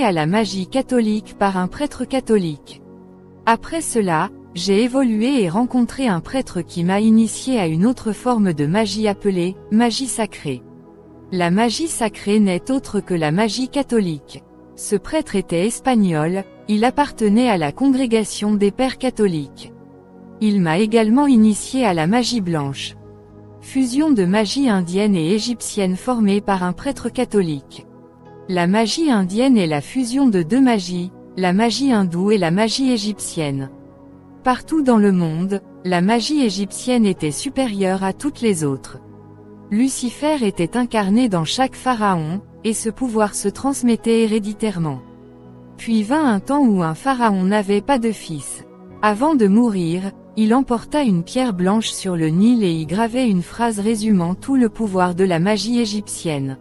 à la magie catholique par un prêtre catholique. Après cela, j'ai évolué et rencontré un prêtre qui m'a initié à une autre forme de magie appelée magie sacrée. La magie sacrée n'est autre que la magie catholique. Ce prêtre était espagnol, il appartenait à la congrégation des pères catholiques. Il m'a également initié à la magie blanche. Fusion de magie indienne et égyptienne formée par un prêtre catholique. La magie indienne est la fusion de deux magies, la magie hindoue et la magie égyptienne. Partout dans le monde, la magie égyptienne était supérieure à toutes les autres. Lucifer était incarné dans chaque pharaon, et ce pouvoir se transmettait héréditairement. Puis vint un temps où un pharaon n'avait pas de fils. Avant de mourir, il emporta une pierre blanche sur le Nil et y gravait une phrase résumant tout le pouvoir de la magie égyptienne.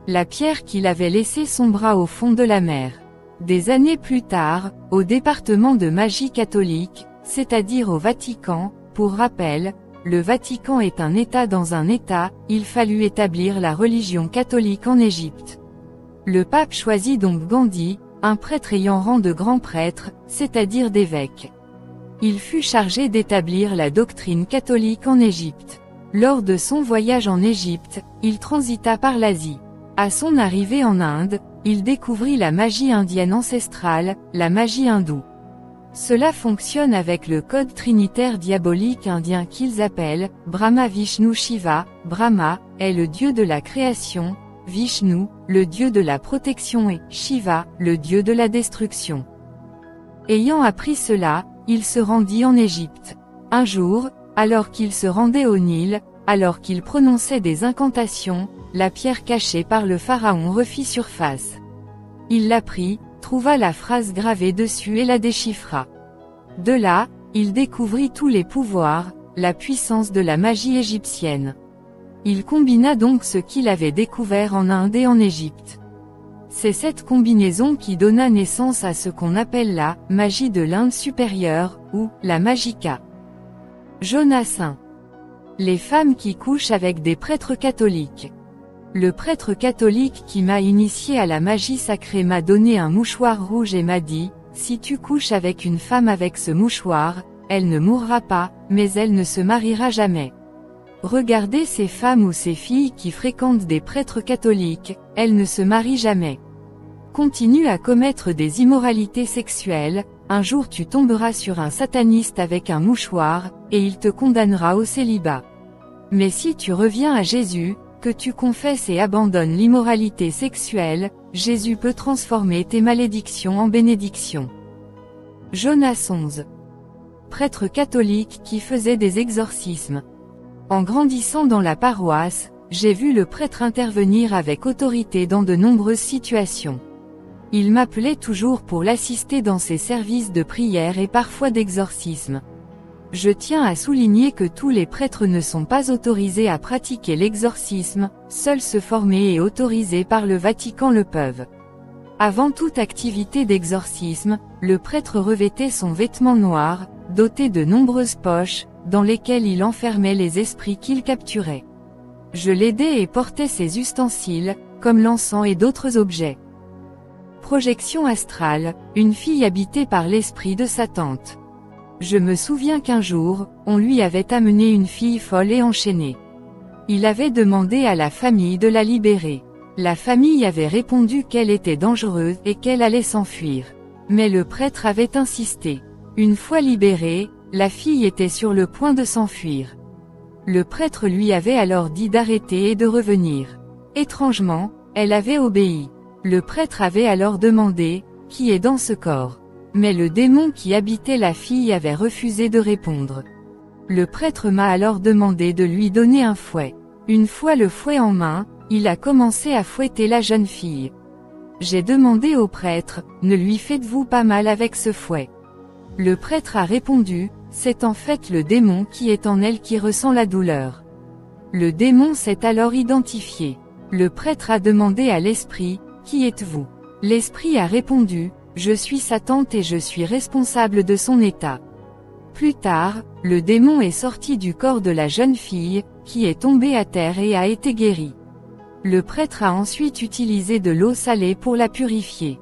La pierre qu'il avait laissée sombra au fond de la mer. Des années plus tard, au département de magie catholique, c'est-à-dire au Vatican, pour rappel, le Vatican est un État dans un État, il fallut établir la religion catholique en Égypte. Le pape choisit donc Gandhi, un prêtre ayant rang de grand prêtre, c'est-à-dire d'évêque. Il fut chargé d'établir la doctrine catholique en Égypte. Lors de son voyage en Égypte, il transita par l'Asie. À son arrivée en Inde, il découvrit la magie indienne ancestrale, la magie hindoue. Cela fonctionne avec le code trinitaire diabolique indien qu'ils appellent Brahma Vishnu Shiva. Brahma est le dieu de la création, Vishnu, le dieu de la protection et Shiva, le dieu de la destruction. Ayant appris cela, il se rendit en Égypte. Un jour, alors qu'il se rendait au Nil, alors qu'il prononçait des incantations, la pierre cachée par le pharaon refit surface. Il la prit, trouva la phrase gravée dessus et la déchiffra. De là, il découvrit tous les pouvoirs, la puissance de la magie égyptienne. Il combina donc ce qu'il avait découvert en Inde et en Égypte. C'est cette combinaison qui donna naissance à ce qu'on appelle la magie de l'Inde supérieure, ou la magica. Jonassin. Les femmes qui couchent avec des prêtres catholiques. Le prêtre catholique qui m'a initié à la magie sacrée m'a donné un mouchoir rouge et m'a dit, si tu couches avec une femme avec ce mouchoir, elle ne mourra pas, mais elle ne se mariera jamais. Regardez ces femmes ou ces filles qui fréquentent des prêtres catholiques, elles ne se marient jamais. Continue à commettre des immoralités sexuelles, un jour tu tomberas sur un sataniste avec un mouchoir, et il te condamnera au célibat. Mais si tu reviens à Jésus, que tu confesses et abandonnes l'immoralité sexuelle, Jésus peut transformer tes malédictions en bénédictions. Jonas 11. Prêtre catholique qui faisait des exorcismes. En grandissant dans la paroisse, j'ai vu le prêtre intervenir avec autorité dans de nombreuses situations. Il m'appelait toujours pour l'assister dans ses services de prière et parfois d'exorcisme. Je tiens à souligner que tous les prêtres ne sont pas autorisés à pratiquer l'exorcisme, seuls ceux formés et autorisés par le Vatican le peuvent. Avant toute activité d'exorcisme, le prêtre revêtait son vêtement noir, doté de nombreuses poches, dans lesquelles il enfermait les esprits qu'il capturait. Je l'aidais et portais ses ustensiles, comme l'encens et d'autres objets. Projection astrale, une fille habitée par l'esprit de sa tante. Je me souviens qu'un jour, on lui avait amené une fille folle et enchaînée. Il avait demandé à la famille de la libérer. La famille avait répondu qu'elle était dangereuse et qu'elle allait s'enfuir. Mais le prêtre avait insisté. Une fois libérée, la fille était sur le point de s'enfuir. Le prêtre lui avait alors dit d'arrêter et de revenir. Étrangement, elle avait obéi. Le prêtre avait alors demandé, « Qui est dans ce corps ?» Mais le démon qui habitait la fille avait refusé de répondre. Le prêtre m'a alors demandé de lui donner un fouet. Une fois le fouet en main, il a commencé à fouetter la jeune fille. J'ai demandé au prêtre, « Ne lui faites-vous pas mal avec ce fouet ?» Le prêtre a répondu, « C'est en fait le démon qui est en elle qui ressent la douleur. » Le démon s'est alors identifié. Le prêtre a demandé à l'esprit, « Qui êtes-vous » L'esprit a répondu, « Je suis sa tante et je suis responsable de son état. » Plus tard, le démon est sorti du corps de la jeune fille, qui est tombée à terre et a été guérie. Le prêtre a ensuite utilisé de l'eau salée pour la purifier.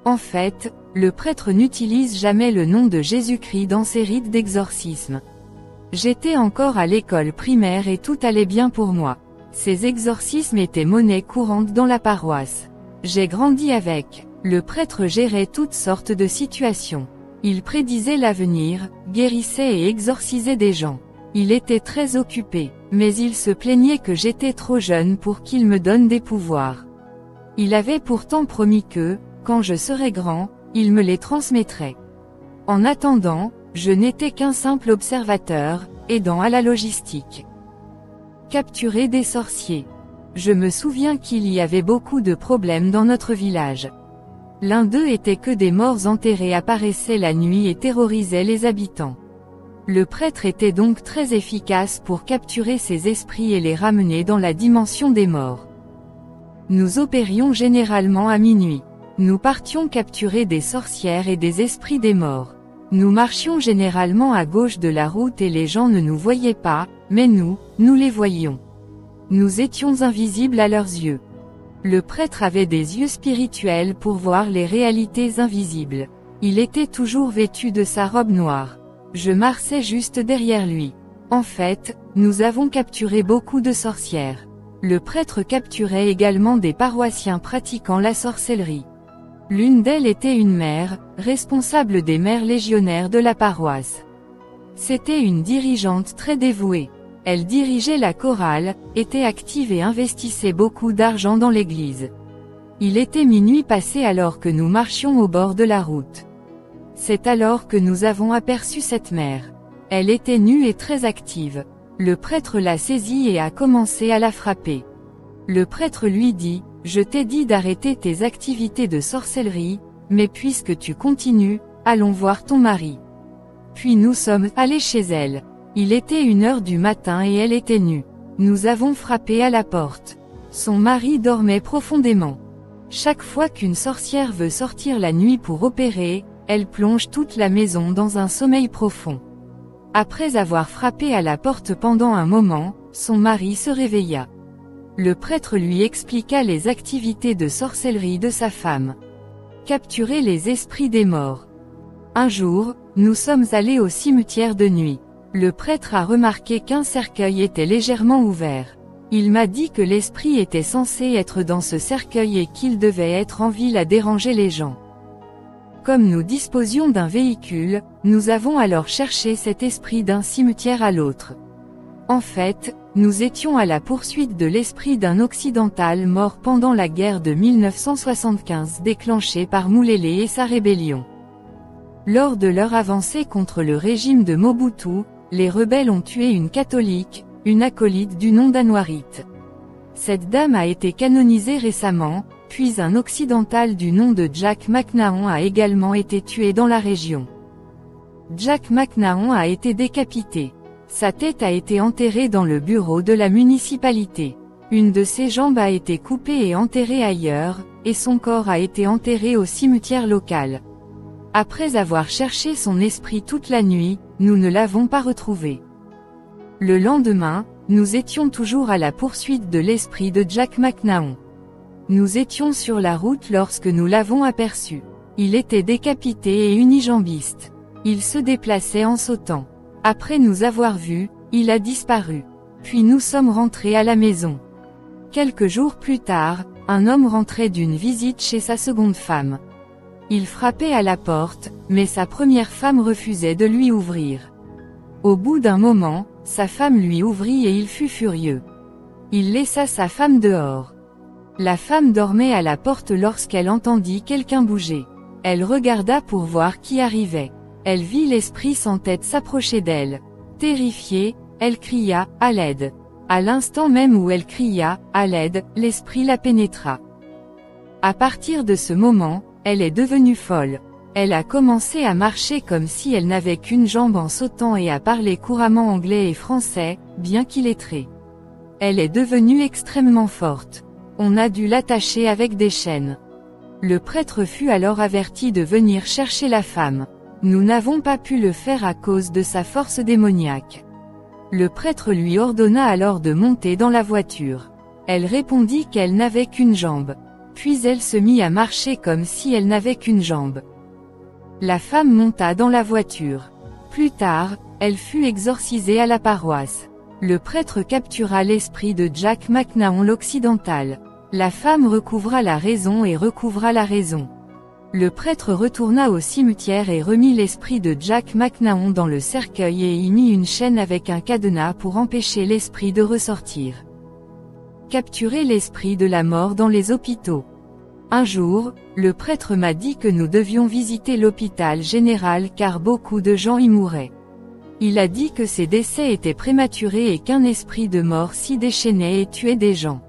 En fait, le prêtre n'utilise jamais le nom de Jésus-Christ dans ses rites d'exorcisme. J'étais encore à l'école primaire et tout allait bien pour moi. Ces exorcismes étaient monnaie courante dans la paroisse. J'ai grandi avec. Le prêtre gérait toutes sortes de situations. Il prédisait l'avenir, guérissait et exorcisait des gens. Il était très occupé, mais il se plaignait que j'étais trop jeune pour qu'il me donne des pouvoirs. Il avait pourtant promis que, quand je serais grand, il me les transmettrait. En attendant, je n'étais qu'un simple observateur, aidant à la logistique. Capturer des sorciers. Je me souviens qu'il y avait beaucoup de problèmes dans notre village. L'un d'eux était que des morts enterrés apparaissaient la nuit et terrorisaient les habitants. Le prêtre était donc très efficace pour capturer ces esprits et les ramener dans la dimension des morts. Nous opérions généralement à minuit. Nous partions capturer des sorcières et des esprits des morts. Nous marchions généralement à gauche de la route et les gens ne nous voyaient pas, mais nous les voyions. Nous étions invisibles à leurs yeux. Le prêtre avait des yeux spirituels pour voir les réalités invisibles. Il était toujours vêtu de sa robe noire. Je marchais juste derrière lui. En fait, nous avons capturé beaucoup de sorcières. Le prêtre capturait également des paroissiens pratiquant la sorcellerie. L'une d'elles était une mère, responsable des mères légionnaires de la paroisse. C'était une dirigeante très dévouée. Elle dirigeait la chorale, était active et investissait beaucoup d'argent dans l'église. Il était minuit passé alors que nous marchions au bord de la route. C'est alors que nous avons aperçu cette mère. Elle était nue et très active. Le prêtre l'a saisie et a commencé à la frapper. Le prêtre lui dit, « Je t'ai dit d'arrêter tes activités de sorcellerie, mais puisque tu continues, allons voir ton mari. » Puis nous sommes allés chez elle. Il était 1h du matin et elle était nue. Nous avons frappé à la porte. Son mari dormait profondément. Chaque fois qu'une sorcière veut sortir la nuit pour opérer, elle plonge toute la maison dans un sommeil profond. Après avoir frappé à la porte pendant un moment, son mari se réveilla. Le prêtre lui expliqua les activités de sorcellerie de sa femme. Capturer les esprits des morts. Un jour, nous sommes allés au cimetière de nuit. Le prêtre a remarqué qu'un cercueil était légèrement ouvert. Il m'a dit que l'esprit était censé être dans ce cercueil et qu'il devait être en ville à déranger les gens. Comme nous disposions d'un véhicule, nous avons alors cherché cet esprit d'un cimetière à l'autre. En fait, nous étions à la poursuite de l'esprit d'un occidental mort pendant la guerre de 1975 déclenchée par Moulélé et sa rébellion. Lors de leur avancée contre le régime de Mobutu, les rebelles ont tué une catholique, une acolyte du nom d'Anouarit. Cette dame a été canonisée récemment, puis un occidental du nom de Jack McNahon a également été tué dans la région. Jack McNahon a été décapité. Sa tête a été enterrée dans le bureau de la municipalité. Une de ses jambes a été coupée et enterrée ailleurs, et son corps a été enterré au cimetière local. Après avoir cherché son esprit toute la nuit, nous ne l'avons pas retrouvé. Le lendemain, nous étions toujours à la poursuite de l'esprit de Jack McNahon. Nous étions sur la route lorsque nous l'avons aperçu. Il était décapité et unijambiste. Il se déplaçait en sautant. Après nous avoir vus, il a disparu. Puis nous sommes rentrés à la maison. Quelques jours plus tard, un homme rentrait d'une visite chez sa seconde femme. Il frappait à la porte, mais sa première femme refusait de lui ouvrir. Au bout d'un moment, sa femme lui ouvrit et il fut furieux. Il laissa sa femme dehors. La femme dormait à la porte lorsqu'elle entendit quelqu'un bouger. Elle regarda pour voir qui arrivait. Elle vit l'esprit sans tête s'approcher d'elle. Terrifiée, elle cria « à l'aide ». À l'instant même où elle cria « à l'aide », l'esprit la pénétra. À partir de ce moment, elle est devenue folle. Elle a commencé à marcher comme si elle n'avait qu'une jambe en sautant et à parler couramment anglais et français, bien qu'illettrée. Elle est devenue extrêmement forte. On a dû l'attacher avec des chaînes. Le prêtre fut alors averti de venir chercher la femme. Nous n'avons pas pu le faire à cause de sa force démoniaque. Le prêtre lui ordonna alors de monter dans la voiture. Elle répondit qu'elle n'avait qu'une jambe. Puis elle se mit à marcher comme si elle n'avait qu'une jambe. La femme monta dans la voiture. Plus tard, elle fut exorcisée à la paroisse. Le prêtre captura l'esprit de Jack McNahon l'occidental. La femme recouvra la raison et recouvra la raison. Le prêtre retourna au cimetière et remit l'esprit de Jack McNahon dans le cercueil et y mit une chaîne avec un cadenas pour empêcher l'esprit de ressortir. Capturer l'esprit de la mort dans les hôpitaux. Un jour, le prêtre m'a dit que nous devions visiter l'hôpital général car beaucoup de gens y mouraient. Il a dit que ces décès étaient prématurés et qu'un esprit de mort s'y déchaînait et tuait des gens.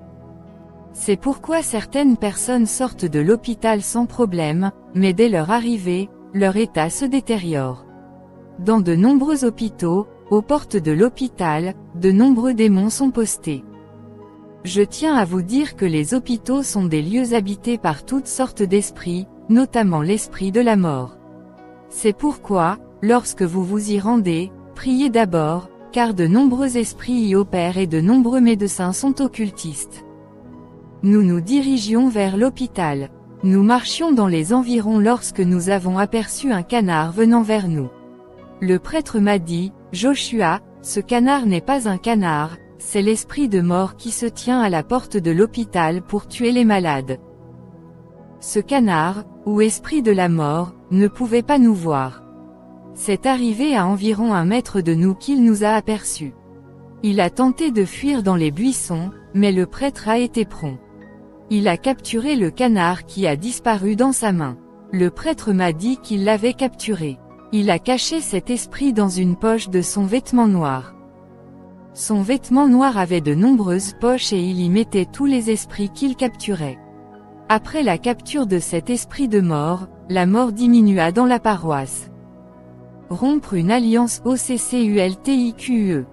C'est pourquoi certaines personnes sortent de l'hôpital sans problème, mais dès leur arrivée, leur état se détériore. Dans de nombreux hôpitaux, aux portes de l'hôpital, de nombreux démons sont postés. Je tiens à vous dire que les hôpitaux sont des lieux habités par toutes sortes d'esprits, notamment l'esprit de la mort. C'est pourquoi, lorsque vous vous y rendez, priez d'abord, car de nombreux esprits y opèrent et de nombreux médecins sont occultistes. Nous nous dirigions vers l'hôpital. Nous marchions dans les environs lorsque nous avons aperçu un canard venant vers nous. Le prêtre m'a dit, « Joshua, ce canard n'est pas un canard, c'est l'esprit de mort qui se tient à la porte de l'hôpital pour tuer les malades. » Ce canard, ou esprit de la mort, ne pouvait pas nous voir. C'est arrivé à environ 1 mètre de nous qu'il nous a aperçus. Il a tenté de fuir dans les buissons, mais le prêtre a été prompt. Il a capturé le canard qui a disparu dans sa main. Le prêtre m'a dit qu'il l'avait capturé. Il a caché cet esprit dans une poche de son vêtement noir. Son vêtement noir avait de nombreuses poches et il y mettait tous les esprits qu'il capturait. Après la capture de cet esprit de mort, la mort diminua dans la paroisse. Rompre une alliance OCCULTIQUE.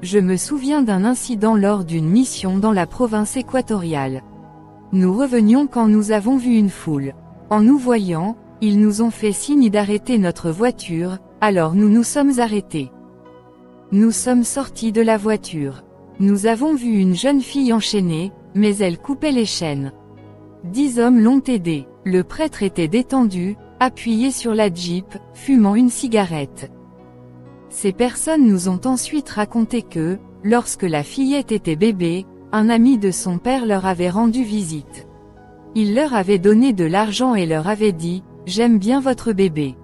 Je me souviens d'un incident lors d'une mission dans la province équatoriale. Nous revenions quand nous avons vu une foule. En nous voyant, ils nous ont fait signe d'arrêter notre voiture, alors nous nous sommes arrêtés. Nous sommes sortis de la voiture. Nous avons vu une jeune fille enchaînée, mais elle coupait les chaînes. 10 hommes l'ont aidée. Le prêtre était détendu, appuyé sur la Jeep, fumant une cigarette. Ces personnes nous ont ensuite raconté que, lorsque la fillette était bébé, un ami de son père leur avait rendu visite. Il leur avait donné de l'argent et leur avait dit, « J'aime bien votre bébé.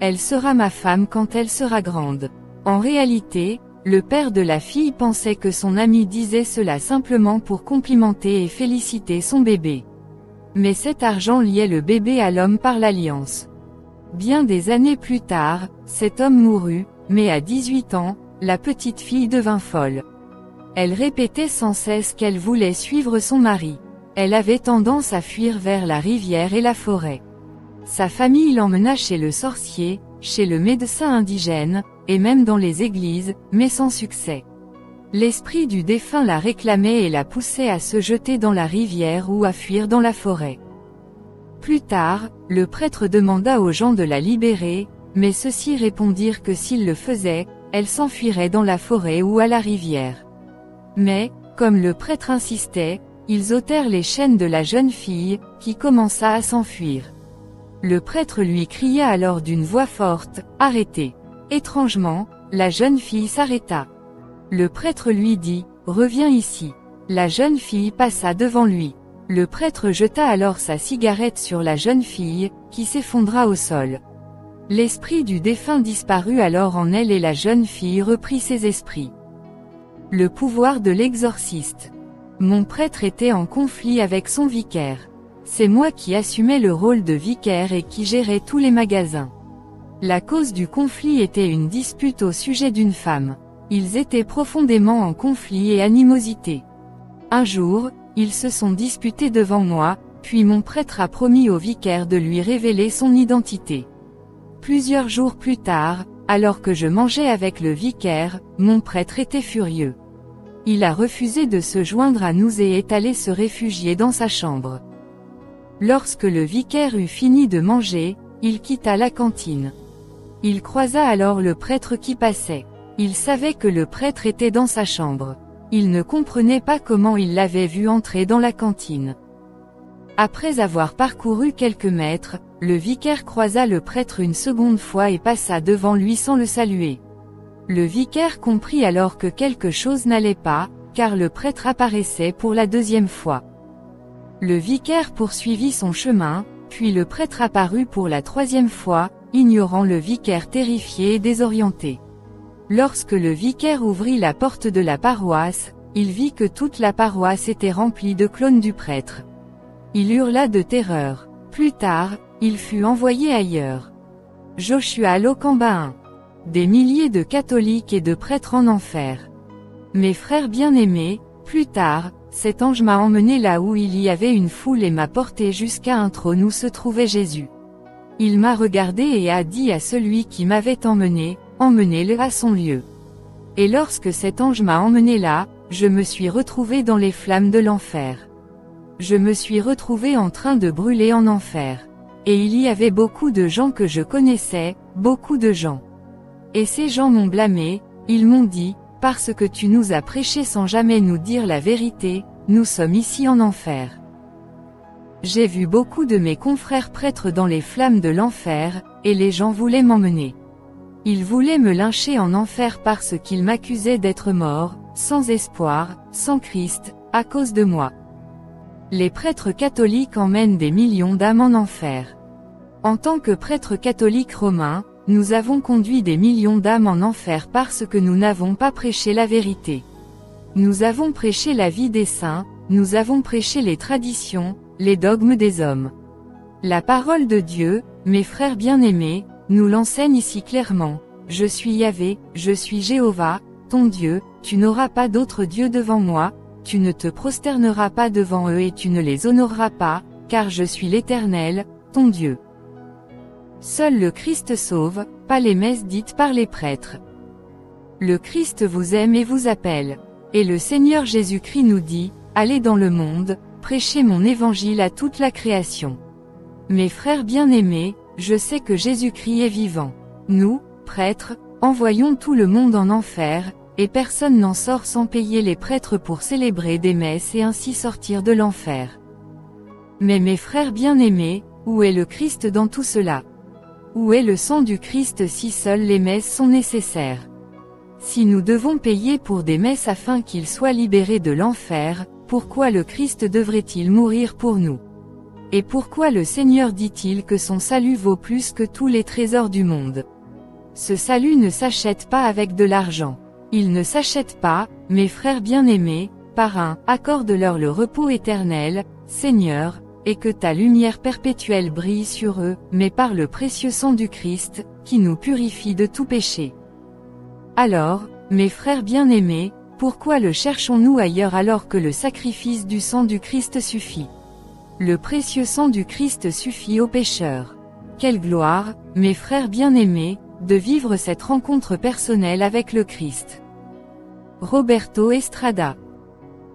Elle sera ma femme quand elle sera grande. » En réalité, le père de la fille pensait que son ami disait cela simplement pour complimenter et féliciter son bébé. Mais cet argent liait le bébé à l'homme par l'alliance. Bien des années plus tard, cet homme mourut, mais à 18 ans, la petite fille devint folle. Elle répétait sans cesse qu'elle voulait suivre son mari. Elle avait tendance à fuir vers la rivière et la forêt. Sa famille l'emmena chez le sorcier, chez le médecin indigène, et même dans les églises, mais sans succès. L'esprit du défunt la réclamait et la poussait à se jeter dans la rivière ou à fuir dans la forêt. Plus tard, le prêtre demanda aux gens de la libérer, mais ceux-ci répondirent que s'ils le faisaient, elle s'enfuirait dans la forêt ou à la rivière. Mais, comme le prêtre insistait, ils ôtèrent les chaînes de la jeune fille, qui commença à s'enfuir. Le prêtre lui cria alors d'une voix forte, « Arrêtez !» Étrangement, la jeune fille s'arrêta. Le prêtre lui dit, « Reviens ici !» La jeune fille passa devant lui. Le prêtre jeta alors sa cigarette sur la jeune fille, qui s'effondra au sol. L'esprit du défunt disparut alors en elle et la jeune fille reprit ses esprits. Le pouvoir de l'exorciste. Mon prêtre était en conflit avec son vicaire. C'est moi qui assumais le rôle de vicaire et qui gérais tous les magasins. La cause du conflit était une dispute au sujet d'une femme. Ils étaient profondément en conflit et animosité. Un jour, ils se sont disputés devant moi, puis mon prêtre a promis au vicaire de lui révéler son identité. Plusieurs jours plus tard, alors que je mangeais avec le vicaire, mon prêtre était furieux. Il a refusé de se joindre à nous et est allé se réfugier dans sa chambre. Lorsque le vicaire eut fini de manger, il quitta la cantine. Il croisa alors le prêtre qui passait. Il savait que le prêtre était dans sa chambre. Il ne comprenait pas comment il l'avait vu entrer dans la cantine. Après avoir parcouru quelques mètres, le vicaire croisa le prêtre une seconde fois et passa devant lui sans le saluer. Le vicaire comprit alors que quelque chose n'allait pas, car le prêtre apparaissait pour la deuxième fois. Le vicaire poursuivit son chemin, puis le prêtre apparut pour la troisième fois, ignorant le vicaire terrifié et désorienté. Lorsque le vicaire ouvrit la porte de la paroisse, il vit que toute la paroisse était remplie de clones du prêtre. Il hurla de terreur. Plus tard, il fut envoyé ailleurs. Joshua Locamba 1. Des milliers de catholiques et de prêtres en enfer. Mes frères bien-aimés, plus tard, cet ange m'a emmené là où il y avait une foule et m'a porté jusqu'à un trône où se trouvait Jésus. Il m'a regardé et a dit à celui qui m'avait emmené, emmenez-le à son lieu. Et lorsque cet ange m'a emmené là, je me suis retrouvé dans les flammes de l'enfer. Je me suis retrouvé en train de brûler en enfer. Et il y avait beaucoup de gens que je connaissais, beaucoup de gens. Et ces gens m'ont blâmé, ils m'ont dit, parce que tu nous as prêché sans jamais nous dire la vérité, nous sommes ici en enfer. J'ai vu beaucoup de mes confrères prêtres dans les flammes de l'enfer, et les gens voulaient m'emmener. Ils voulaient me lyncher en enfer parce qu'ils m'accusaient d'être mort, sans espoir, sans Christ, à cause de moi. Les prêtres catholiques emmènent des millions d'âmes en enfer. En tant que prêtres catholiques romains, nous avons conduit des millions d'âmes en enfer parce que nous n'avons pas prêché la vérité. Nous avons prêché la vie des saints, nous avons prêché les traditions, les dogmes des hommes. La parole de Dieu, mes frères bien-aimés, nous l'enseigne ici clairement. Je suis Yahvé, je suis Jéhovah, ton Dieu, tu n'auras pas d'autre Dieu devant moi, tu ne te prosterneras pas devant eux et tu ne les honoreras pas, car je suis l'Éternel, ton Dieu. Seul le Christ sauve, pas les messes dites par les prêtres. Le Christ vous aime et vous appelle. Et le Seigneur Jésus-Christ nous dit, allez dans le monde, prêchez mon évangile à toute la création. Mes frères bien-aimés, je sais que Jésus-Christ est vivant. Nous, prêtres, envoyons tout le monde en enfer, et personne n'en sort sans payer les prêtres pour célébrer des messes et ainsi sortir de l'enfer. Mais mes frères bien-aimés, où est le Christ dans tout cela? Où est le sang du Christ si seules les messes sont nécessaires? Si nous devons payer pour des messes afin qu'ils soient libérés de l'enfer, pourquoi le Christ devrait-il mourir pour nous? Et pourquoi le Seigneur dit-il que son salut vaut plus que tous les trésors du monde? Ce salut ne s'achète pas avec de l'argent. Il ne s'achète pas, mes frères bien-aimés, par un « accorde-leur le repos éternel, Seigneur », et que ta lumière perpétuelle brille sur eux, mais par le précieux sang du Christ, qui nous purifie de tout péché. Alors, mes frères bien-aimés, pourquoi le cherchons-nous ailleurs alors que le sacrifice du sang du Christ suffit? Le précieux sang du Christ suffit aux pécheurs. Quelle gloire, mes frères bien-aimés, de vivre cette rencontre personnelle avec le Christ. Roberto Estrada.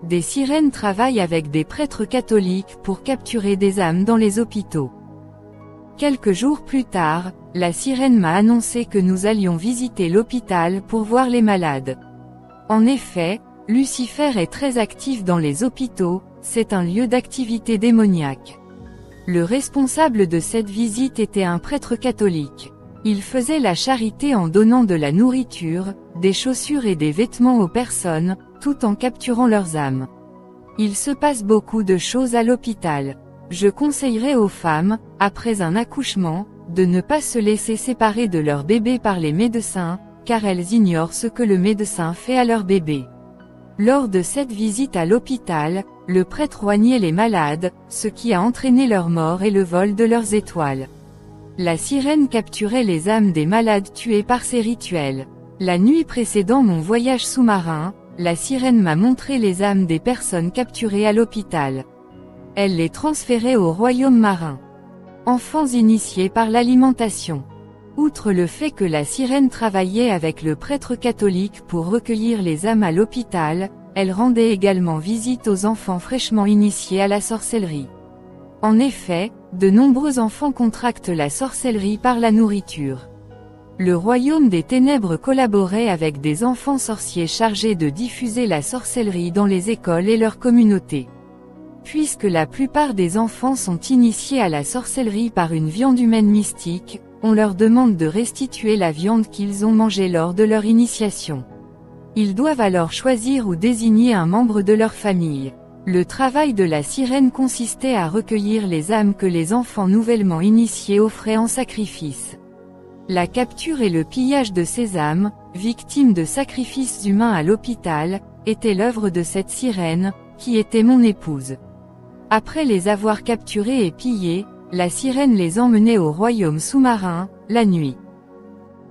Des sirènes travaillent avec des prêtres catholiques pour capturer des âmes dans les hôpitaux. Quelques jours plus tard, la sirène m'a annoncé que nous allions visiter l'hôpital pour voir les malades. En effet, Lucifer est très actif dans les hôpitaux, c'est un lieu d'activité démoniaque. Le responsable de cette visite était un prêtre catholique. Il faisait la charité en donnant de la nourriture, des chaussures et des vêtements aux personnes, tout en capturant leurs âmes. Il se passe beaucoup de choses à l'hôpital. Je conseillerais aux femmes, après un accouchement, de ne pas se laisser séparer de leur bébé par les médecins, car elles ignorent ce que le médecin fait à leur bébé. Lors de cette visite à l'hôpital, le prêtre oignait les malades, ce qui a entraîné leur mort et le vol de leurs étoiles. La sirène capturait les âmes des malades tués par ces rituels. La nuit précédant mon voyage sous-marin, la sirène m'a montré les âmes des personnes capturées à l'hôpital. Elle les transférait au royaume marin. Enfants initiés par l'alimentation. Outre le fait que la sirène travaillait avec le prêtre catholique pour recueillir les âmes à l'hôpital, elle rendait également visite aux enfants fraîchement initiés à la sorcellerie. En effet, de nombreux enfants contractent la sorcellerie par la nourriture. Le royaume des ténèbres collaborait avec des enfants sorciers chargés de diffuser la sorcellerie dans les écoles et leurs communautés. Puisque la plupart des enfants sont initiés à la sorcellerie par une viande humaine mystique, on leur demande de restituer la viande qu'ils ont mangée lors de leur initiation. Ils doivent alors choisir ou désigner un membre de leur famille. Le travail de la sirène consistait à recueillir les âmes que les enfants nouvellement initiés offraient en sacrifice. La capture et le pillage de ces âmes, victimes de sacrifices humains à l'hôpital, était l'œuvre de cette sirène, qui était mon épouse. Après les avoir capturés et pillés, la sirène les emmenait au royaume sous-marin, la nuit.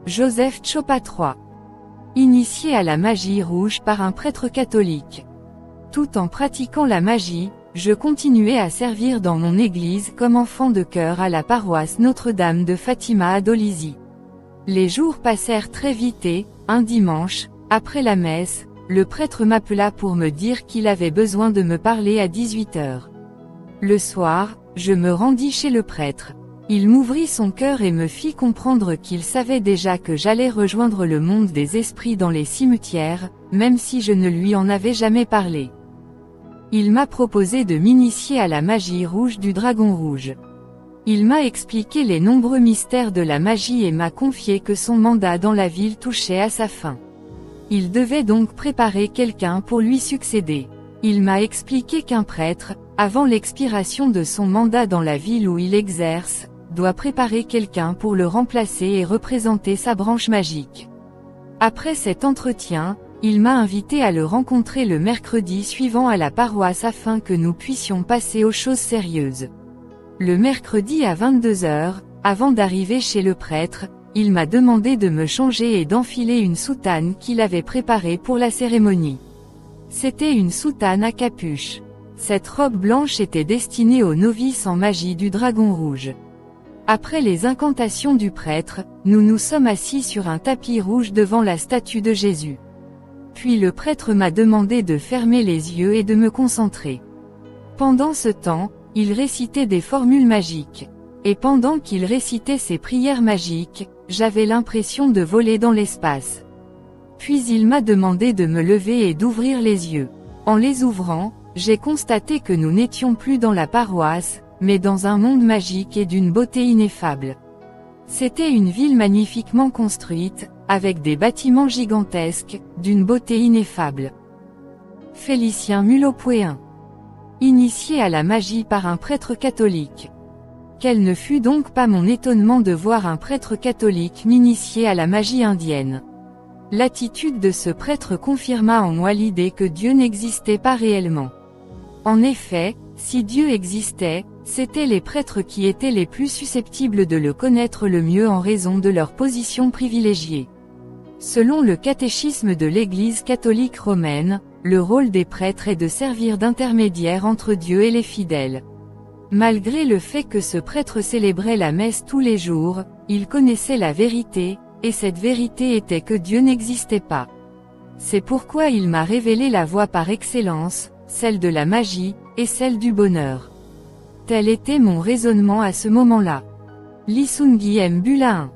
Joseph Chopa III. Initié à la magie rouge par un prêtre catholique. Tout en pratiquant la magie, je continuais à servir dans mon église comme enfant de chœur à la paroisse Notre-Dame de Fatima à Dolisie. Les jours passèrent très vite et, un dimanche, après la messe, le prêtre m'appela pour me dire qu'il avait besoin de me parler à 18h. Le soir, je me rendis chez le prêtre. Il m'ouvrit son cœur et me fit comprendre qu'il savait déjà que j'allais rejoindre le monde des esprits dans les cimetières, même si je ne lui en avais jamais parlé. Il m'a proposé de m'initier à la magie rouge du dragon rouge. Il m'a expliqué les nombreux mystères de la magie et m'a confié que son mandat dans la ville touchait à sa fin. Il devait donc préparer quelqu'un pour lui succéder. Il m'a expliqué qu'un prêtre, avant l'expiration de son mandat dans la ville où il exerce, doit préparer quelqu'un pour le remplacer et représenter sa branche magique. Après cet entretien, il m'a invité à le rencontrer le mercredi suivant à la paroisse afin que nous puissions passer aux choses sérieuses. Le mercredi à 22h, avant d'arriver chez le prêtre, il m'a demandé de me changer et d'enfiler une soutane qu'il avait préparée pour la cérémonie. C'était une soutane à capuche. Cette robe blanche était destinée aux novices en magie du dragon rouge. Après les incantations du prêtre, nous nous sommes assis sur un tapis rouge devant la statue de Jésus. Puis le prêtre m'a demandé de fermer les yeux et de me concentrer. Pendant ce temps, il récitait des formules magiques. Et pendant qu'il récitait ses prières magiques, j'avais l'impression de voler dans l'espace. Puis il m'a demandé de me lever et d'ouvrir les yeux. En les ouvrant, j'ai constaté que nous n'étions plus dans la paroisse, mais dans un monde magique et d'une beauté ineffable. C'était une ville magnifiquement construite, avec des bâtiments gigantesques, d'une beauté ineffable. Félicien Mulopouéen. Initié à la magie par un prêtre catholique. Quel ne fut donc pas mon étonnement de voir un prêtre catholique m'initier à la magie indienne. L'attitude de ce prêtre confirma en moi l'idée que Dieu n'existait pas réellement. En effet, si Dieu existait, c'étaient les prêtres qui étaient les plus susceptibles de le connaître le mieux en raison de leur position privilégiée. Selon le catéchisme de l'Église catholique romaine, le rôle des prêtres est de servir d'intermédiaire entre Dieu et les fidèles. Malgré le fait que ce prêtre célébrait la messe tous les jours, il connaissait la vérité, et cette vérité était que Dieu n'existait pas. C'est pourquoi il m'a révélé la voie par excellence, celle de la magie, et celle du bonheur. Tel était mon raisonnement à ce moment-là. Lisungi M. Bula 1.